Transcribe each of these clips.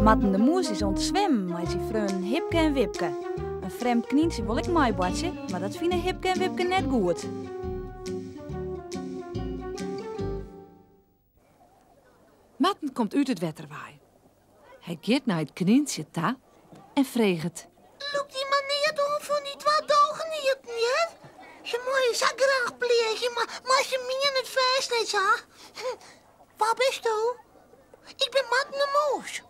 Matten de Moes is om te zwemmen, maar zijn vrienden Hipke en Wipke. Een vreemd knientje wil ik meebadje, maar dat vinden Hipke en Wipke net goed. Matten komt uit het waterwaai. Hij gaat naar het knientje ta en vreegt. Loopt die meneer toch van die twee dagen niet, niet? Je moet zo graag plegen, maar ze meen het feest niet zo. Waar bist u? Ik ben Matten de Moes.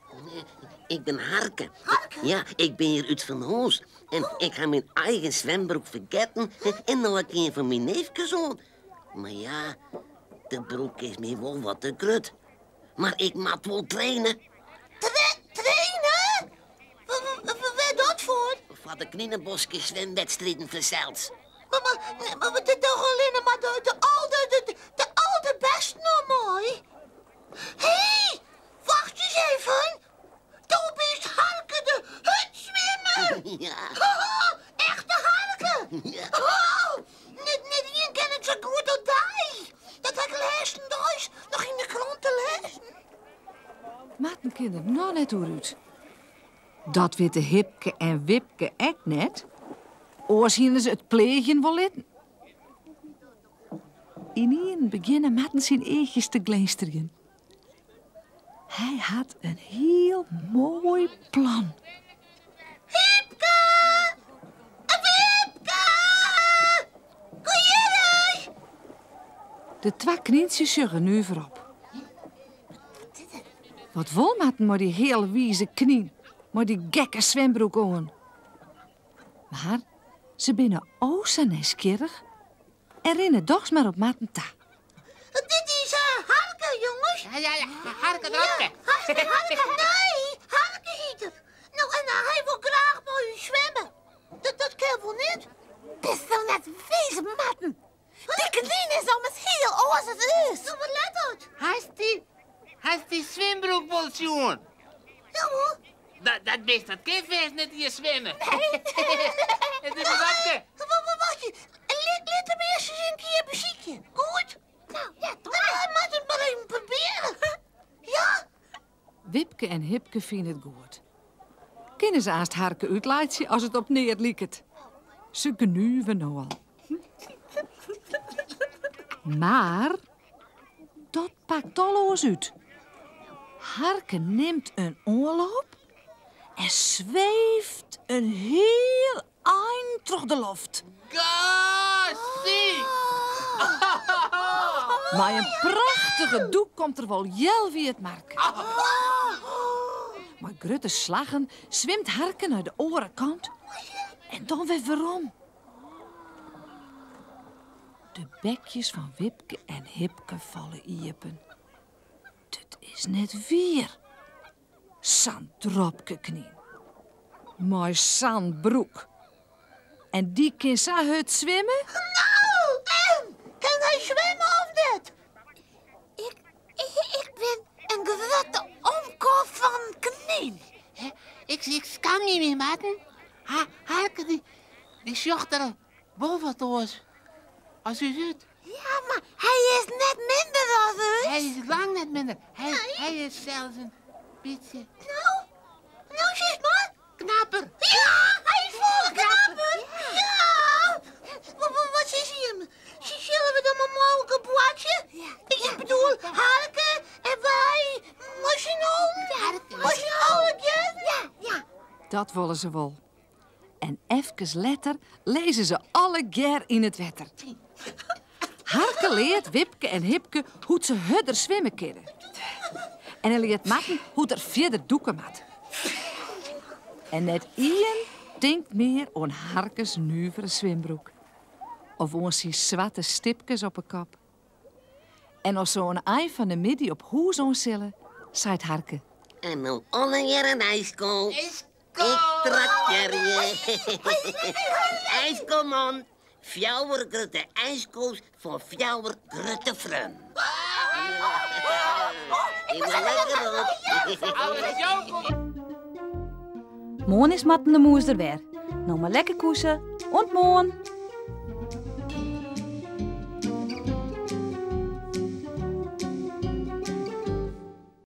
Ik ben Harke. Harke? Ja, ik ben hier uit Van Hoos. En ik ga mijn eigen zwembroek vergeten en nog een keer van mijn neefjes aan. Maar ja, de broek is me wel wat te grut. Maar ik moet wel trainen. Trainen? Waar dat voor? Voor de Knienenboske zwemwedstrijden verzeld. Maar het is toch alleen maar de oude best nog mooi. Hé, wacht eens even. Toen is Harke de hutzwemmer. Ja. Oh, echte Harke. Ja. Oh, net hier ken ik zo goed als die. Dat heb ik lezen thuis nog in de krant te lezen. Matten kent nog net hoe uit. Dat weten Hipke en Wipke echt net. Oors zien ze het plegen wel in. Ineens beginnen Matten zijn eetjes te glinsteren. Hij had een heel mooi plan. Wipke! Wipke! Kom hier eens! De twee knietjes juggen nu voorop. Wat wil Matten maar die heel wieze knie, maar die gekke zwembroek aan. Maar ze binnen o zo nieuwsgierig en rennen dochs maar op Matten ta. Dit is Harke, jongens. Ja, Harke Dropke. Harke, nee, Harke heet het. Nou, en hij wil graag met u zwemmen. Dat kan wel niet. Bist wel net wezen, Matten. Die knie is om het heel oors het is. Nou, wat let uit? Hij is die zwembroek wil zien. Ja, hoor. Dat best dat kiffeest net hier zwemmen. Het is Dropke. Wacht je. Let hem eerst eens een keer muziekje. Goed? Nou, ja, toch. Hij moet het maar even proberen. Ja? Wipke en Hipke vinden het goed. Kunnen ze haast Harke uitlaatje als het op neer lieket. Ze gnuiven nou al. Maar dat pakt alles uit. Harke neemt een oorloop en zweeft een heel eind door de lucht. Gassie! Maar een prachtige doek komt er wel jel wie het mark. Maar grutte slagen zwemt Harke naar de orenkant en dan weer waarom. De bekjes van Wipke en Hipke vallen iepen. Dit is net weer. Sandropke knie. Maar Sandbroek. En die kan zo het zwemmen? Nou, en? Kan hij zwemmen of niet? Ik ben een grote omkop van knie. Ik skam niet meer, Matten. Harke, die zocht er boven het oors. Als u ziet. Ja, maar hij is net minder dan u. Hij is lang net minder. Hij is zelfs een beetje Nou, zeg maar. knapper. Ja, hij is vol knapper. Ja. Wat is hier? Zullen we dan maar mogelijk een bootje? Ja. Ik bedoel, Harke en wij. Machine Ja. Dat willen ze wel. En even later lezen ze alle ger in het wetter. Harke leert Wipke en Hipke hoe ze hudder zwemmen kunnen. En hij leert Matten hoe er verder doeken moet. En net Ian denkt meer aan Harkes nuivere zwembroek. Of aan zijn zwarte stipjes op een kop. En als zo'n ei van de midden op hoe zo'n zillen, zei Harke. En nou alle jaar een ijskool. Is Ik trakteer je. IJskool, man. Fjouwer grote ijskoos voor fjouwer grote vriend. Ik ben lekker op. Morgen is Matten de Moes er weer. Nou maar lekker koesen. En morgen.